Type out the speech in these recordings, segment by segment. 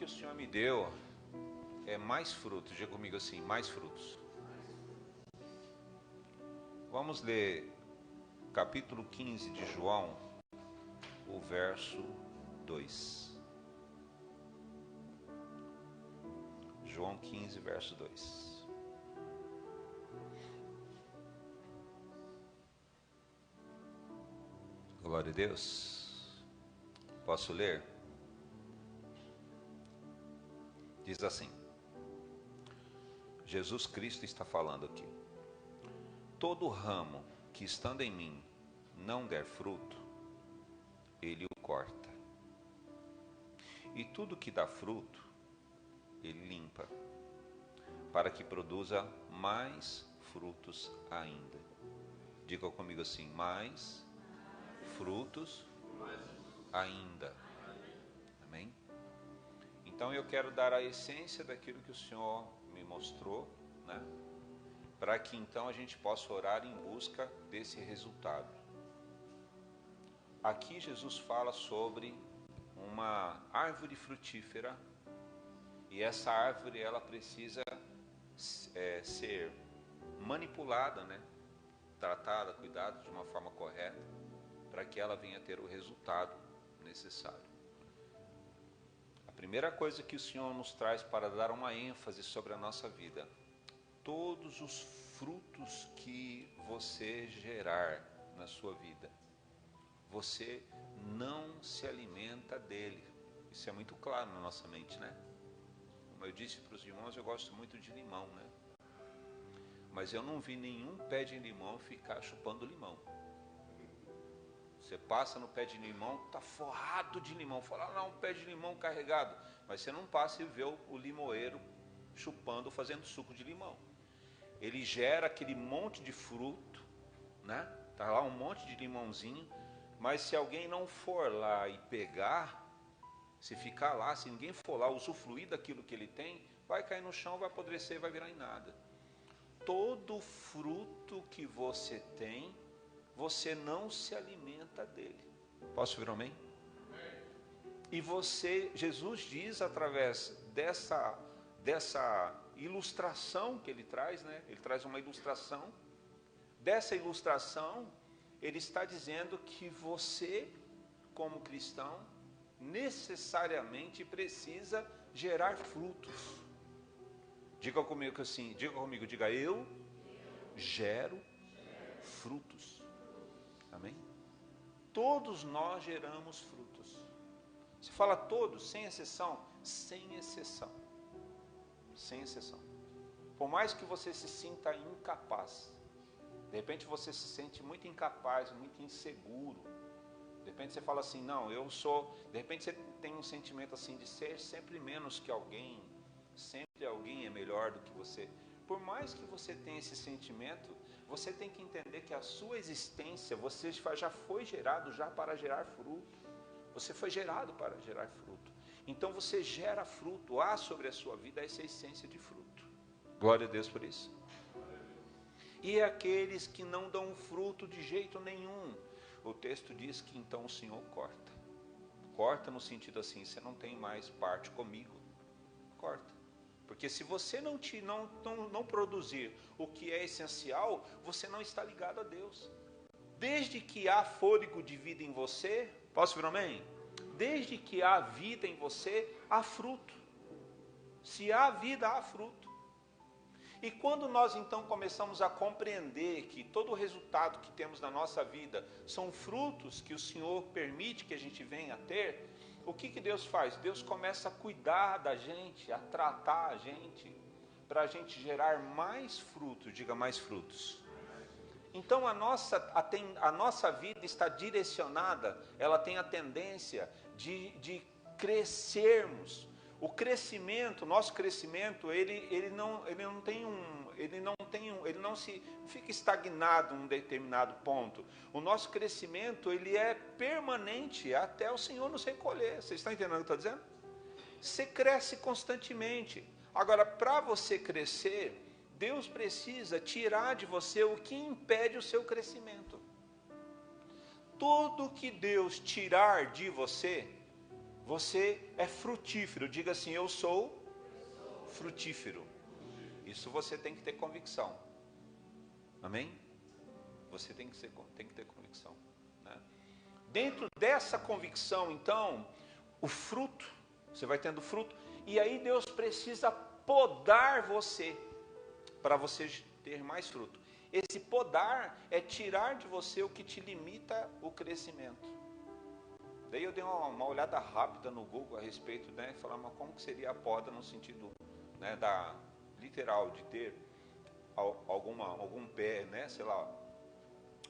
que o Senhor me deu é mais frutos. Diga comigo assim, mais frutos. Vamos ler capítulo 15 de João, o verso 2. João 15, verso 2. Glória a Deus. Posso ler? Diz assim: Jesus Cristo está falando aqui. Todo ramo que estando em mim não der fruto, ele o corta. E tudo que dá fruto, ele limpa, para que produza mais frutos ainda. Diga comigo assim, mais frutos ainda. Amém? Então eu quero dar a essência daquilo que o Senhor me mostrou, né? Para que então a gente possa orar em busca desse resultado. Aqui Jesus fala sobre uma árvore frutífera, e essa árvore ela precisa ser manipulada, né? Tratada, cuidada de uma forma correta, para que ela venha a ter o resultado necessário. A primeira coisa que o Senhor nos traz para dar uma ênfase sobre a nossa vida: todos os frutos que você gerar na sua vida, você não se alimenta dele. Isso é muito claro na nossa mente, né? Como eu disse para os irmãos, eu gosto muito de limão, né? Mas eu não vi nenhum pé de limão ficar chupando limão. Você passa no pé de limão, está forrado de limão. Fala, não, um pé de limão carregado. Mas você não passa e vê o limoeiro chupando, fazendo suco de limão. Ele gera aquele monte de fruto, né? Tá lá um monte de limãozinho, mas se alguém não for lá e pegar, se ficar lá, se ninguém for lá usufruir daquilo que ele tem, vai cair no chão, vai apodrecer, vai virar em nada. Todo fruto que você tem, você não se alimenta dele. Posso ouvir um amém? E você, Jesus diz através dessa ilustração que ele traz, né? Ele traz uma ilustração. Dessa ilustração, ele está dizendo que você, como cristão, necessariamente precisa gerar frutos. Diga comigo assim, diga eu gero frutos. Amém? Todos nós geramos frutos. Se fala todos, sem exceção, sem exceção. Sem exceção. Por mais que você se sinta incapaz, de repente você se sente muito incapaz, muito inseguro. De repente você fala assim, não, eu sou... De repente você tem um sentimento assim de ser sempre menos que alguém. Sempre alguém é melhor do que você. Por mais que você tenha esse sentimento, você tem que entender que a sua existência, você já foi gerado já para gerar fruto. Você foi gerado para gerar fruto. Então você gera fruto. Há sobre a sua vida essa essência de fruto. Glória a Deus por isso. E aqueles que não dão fruto de jeito nenhum, o texto diz que então o Senhor corta. Corta no sentido assim, você não tem mais parte comigo. Corta. Porque se você não produzir o que é essencial, você não está ligado a Deus. Desde que há fôlego de vida em você, posso ouvir um amém? Desde que há vida em você, há fruto. Se há vida, há fruto. E quando nós então começamos a compreender que todo o resultado que temos na nossa vida são frutos que o Senhor permite que a gente venha a ter, o que Deus faz? Deus começa a cuidar da gente, a tratar a gente, para a gente gerar mais frutos, diga mais frutos. Então a nossa vida está direcionada, ela tem a tendência de crescermos. O crescimento, nosso crescimento, ele não fica estagnado em um determinado ponto. O nosso crescimento, ele é permanente até o Senhor nos recolher. Vocês estão entendendo o que eu estou dizendo? Você cresce constantemente. Agora, para você crescer, Deus precisa tirar de você o que impede o seu crescimento. Tudo que Deus tirar de você, Você é frutífero. Diga assim: eu sou frutífero. Isso você tem que ter convicção. Amém? Você tem que ter convicção, né? Dentro dessa convicção, então, o fruto, você vai tendo fruto, e aí Deus precisa podar você, para você ter mais fruto. Esse podar é tirar de você o que te limita o crescimento. Daí eu dei uma olhada rápida no Google a respeito, né, falar, mas como que seria a poda no sentido, né, literal, de ter algum pé, né, sei lá,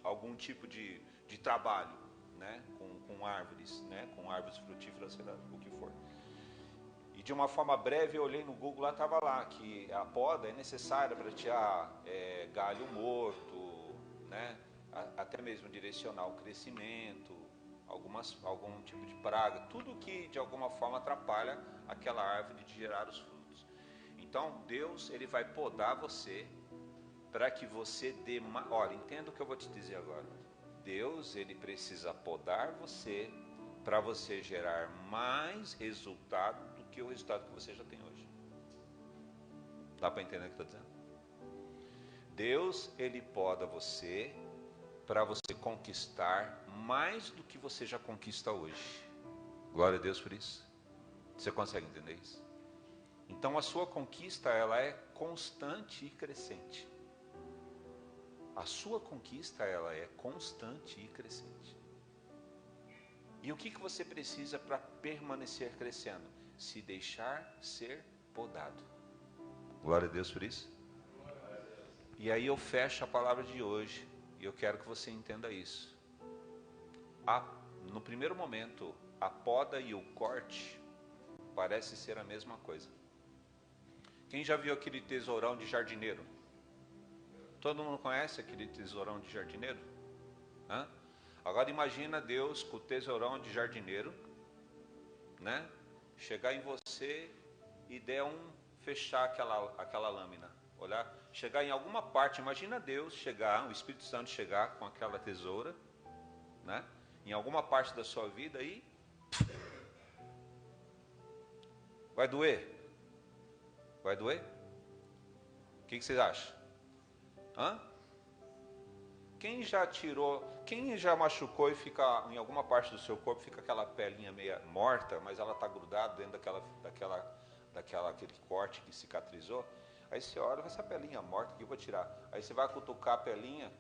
algum tipo de trabalho, né, com árvores, né, com árvores frutíferas, sei lá, o que for. E de uma forma breve eu olhei no Google, lá estava lá que a poda é necessária para tirar galho morto, né, até mesmo direcionar o crescimento, algum tipo de praga, tudo que de alguma forma atrapalha aquela árvore de gerar os frutos. Então Deus, ele vai podar você para que você dê mais. Olha, entenda o que eu vou te dizer agora. Deus, ele precisa podar você para você gerar mais resultado do que o resultado que você já tem hoje. Dá para entender o que eu estou dizendo? Deus, ele poda você para você conquistar mais do que você já conquista hoje. Glória a Deus por isso. Você consegue entender isso? Então a sua conquista, ela é constante e crescente. A sua conquista, ela é constante e crescente. E o que você precisa para permanecer crescendo? Se deixar ser podado. Glória a Deus por isso. E aí eu fecho a palavra de hoje, e eu quero que você entenda isso. No primeiro momento, a poda e o corte parece ser a mesma coisa. Quem já viu aquele tesourão de jardineiro? Todo mundo conhece aquele tesourão de jardineiro? Hã? Agora imagina Deus com o tesourão de jardineiro, né? Chegar em você e fechar aquela lâmina. Olhar, chegar em alguma parte, imagina Deus chegar, o Espírito Santo chegar com aquela tesoura, né? Em alguma parte da sua vida e vai doer? Vai doer? O que vocês acham? Hã? Quem já machucou e fica em alguma parte do seu corpo, fica aquela pelinha meia morta, mas ela está grudada dentro daquele corte que cicatrizou. Aí você olha, essa pelinha morta que eu vou tirar. Aí você vai cutucar a pelinha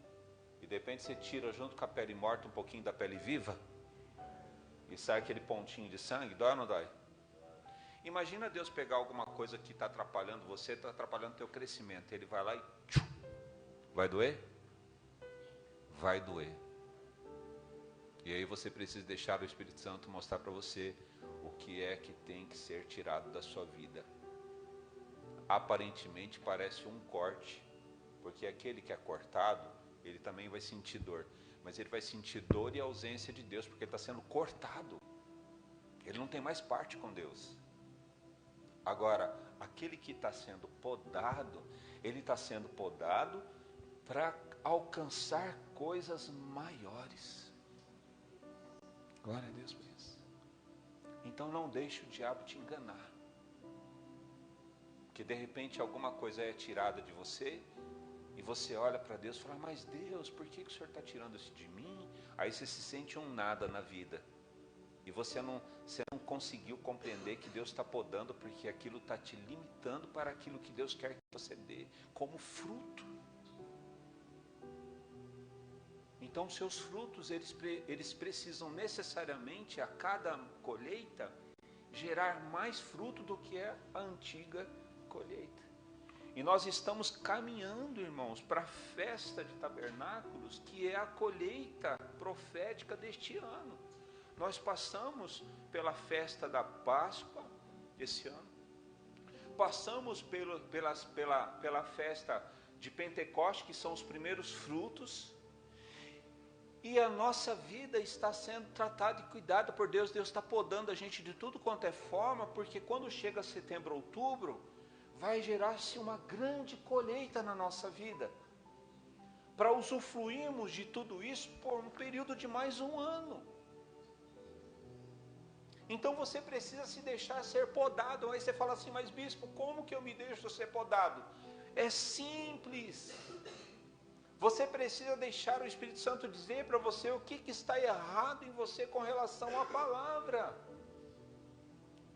e de repente você tira junto com a pele morta um pouquinho da pele viva e sai aquele pontinho de sangue. Dói ou não dói? Imagina Deus pegar alguma coisa que está atrapalhando você, está atrapalhando o teu crescimento. Ele vai lá e vai doer? Vai doer. E aí você precisa deixar o Espírito Santo mostrar para você o que é que tem que ser tirado da sua vida. Aparentemente parece um corte, porque aquele que é cortado, ele também vai sentir dor. Mas ele vai sentir dor e ausência de Deus, porque ele está sendo cortado. Ele não tem mais parte com Deus. Agora, aquele que está sendo podado, ele está sendo podado para alcançar coisas maiores. Glória a Deus por isso. Então não deixe o diabo te enganar. Porque de repente alguma coisa é tirada de você e você olha para Deus e fala, mas Deus, por que o Senhor está tirando isso de mim? Aí você se sente um nada na vida. E você não conseguiu compreender que Deus está podando porque aquilo está te limitando para aquilo que Deus quer que você dê como fruto. Então seus frutos, eles precisam necessariamente a cada colheita gerar mais fruto do que a antiga colheita. E nós estamos caminhando, irmãos, para a festa de tabernáculos, que é a colheita profética deste ano. Nós passamos pela festa da Páscoa esse ano, passamos pela festa de Pentecostes, que são os primeiros frutos, e a nossa vida está sendo tratada e cuidada por Deus. Deus está podando a gente de tudo quanto é forma, porque quando chega setembro, outubro, vai gerar-se uma grande colheita na nossa vida, para usufruirmos de tudo isso por um período de mais um ano. Então você precisa se deixar ser podado. Aí você fala assim, mas bispo, como que eu me deixo ser podado? É simples. Você precisa deixar o Espírito Santo dizer para você o que está errado em você com relação à palavra.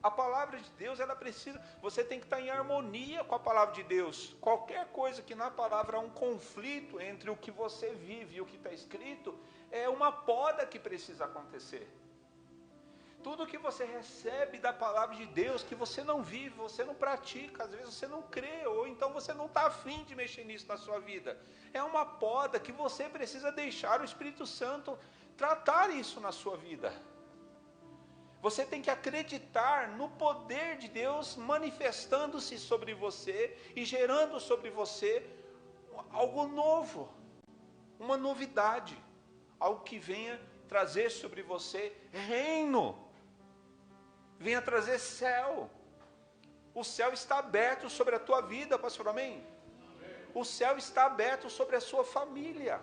A palavra de Deus, ela precisa, você tem que estar em harmonia com a palavra de Deus. Qualquer coisa que na palavra há um conflito entre o que você vive e o que está escrito, é uma poda que precisa acontecer. Tudo que você recebe da palavra de Deus, que você não vive, você não pratica, às vezes você não crê, ou então você não está afim de mexer nisso na sua vida. É uma poda que você precisa deixar o Espírito Santo tratar isso na sua vida. Você tem que acreditar no poder de Deus manifestando-se sobre você e gerando sobre você algo novo, uma novidade, algo que venha trazer sobre você reino, venha trazer céu. O céu está aberto sobre a tua vida, pastor, amém? O céu está aberto sobre a sua família.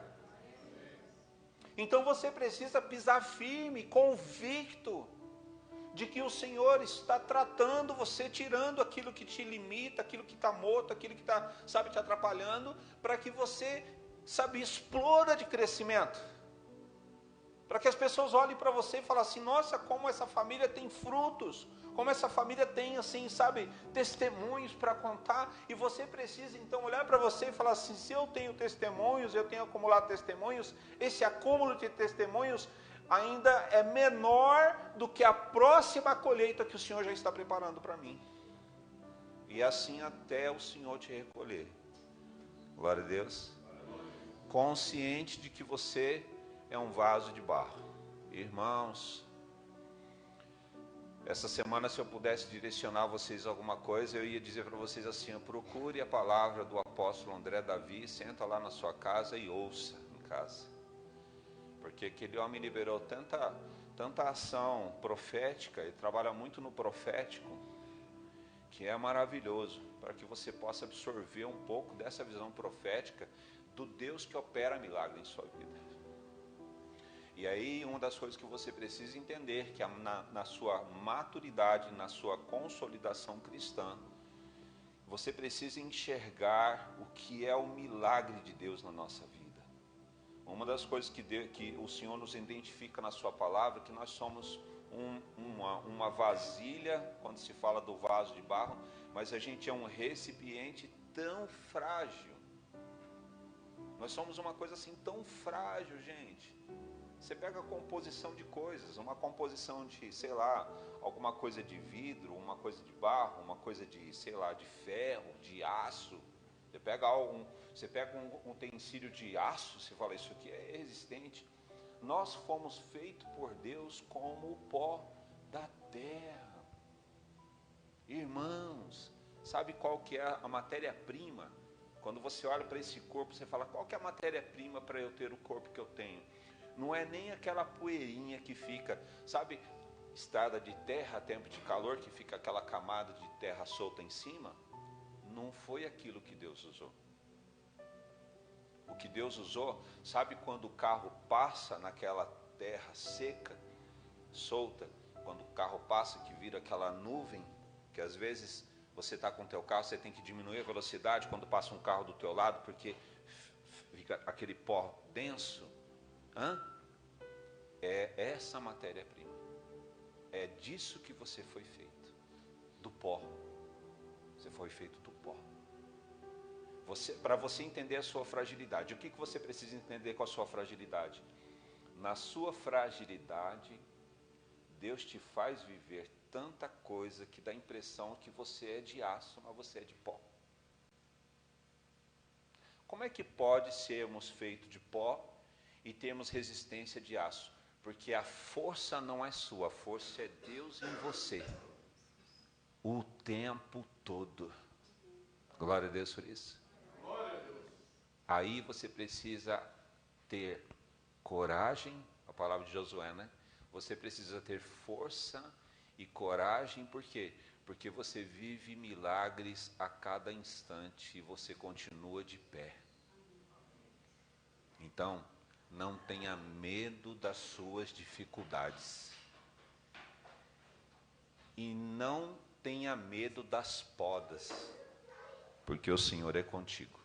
Então você precisa pisar firme, convicto, de que o Senhor está tratando você, tirando aquilo que te limita, aquilo que está morto, aquilo que está, te atrapalhando, para que você, exploda de crescimento. Para que as pessoas olhem para você e falem assim, nossa, como essa família tem frutos, como essa família tem, assim, testemunhos para contar, e você precisa, então, olhar para você e falar assim, se eu tenho testemunhos, eu tenho acumulado testemunhos, esse acúmulo de testemunhos ainda é menor do que a próxima colheita que o Senhor já está preparando para mim. E assim até o Senhor te recolher. Glória a Deus. Consciente de que você é um vaso de barro. Irmãos, essa semana, se eu pudesse direcionar vocês alguma coisa, eu ia dizer para vocês assim, procure a palavra do apóstolo André Davi, senta lá na sua casa e ouça em casa. Porque aquele homem liberou tanta ação profética, ele trabalha muito no profético, que é maravilhoso, para que você possa absorver um pouco dessa visão profética do Deus que opera milagre em sua vida. E aí, uma das coisas que você precisa entender, que na sua maturidade, na sua consolidação cristã, você precisa enxergar o que é o milagre de Deus na nossa vida. Uma das coisas que o Senhor nos identifica na sua palavra, que nós somos uma vasilha, quando se fala do vaso de barro, mas a gente é um recipiente tão frágil. Nós somos uma coisa assim tão frágil, gente. Você pega a composição de coisas, uma composição de, alguma coisa de vidro, uma coisa de barro, uma coisa de, de ferro, de aço. Você pega um utensílio de aço, você fala, isso aqui é resistente. Nós fomos feitos por Deus como o pó da terra. Irmãos, sabe qual que é a matéria-prima? Quando você olha para esse corpo, você fala, qual que é a matéria-prima para eu ter o corpo que eu tenho? Não é nem aquela poeirinha que fica, estrada de terra, tempo de calor, que fica aquela camada de terra solta em cima. Não foi aquilo que Deus usou. O que Deus usou, sabe quando o carro passa naquela terra seca, solta, quando o carro passa, que vira aquela nuvem, que às vezes você está com o teu carro, você tem que diminuir a velocidade quando passa um carro do teu lado, porque fica aquele pó denso. É essa matéria-prima. É disso que você foi feito, do pó. Você foi feito do pó. Para você entender a sua fragilidade, o que você precisa entender com a sua fragilidade? Na sua fragilidade, Deus te faz viver tanta coisa que dá a impressão que você é de aço, mas você é de pó. Como é que pode sermos feitos de pó e termos resistência de aço? Porque a força não é sua, a força é Deus em você, o tempo todo. Glória a Deus por isso. Aí você precisa ter coragem, a palavra de Josué, né? Você precisa ter força e coragem, por quê? Porque você vive milagres a cada instante e você continua de pé. Então, não tenha medo das suas dificuldades. E não tenha medo das podas, porque o Senhor é contigo.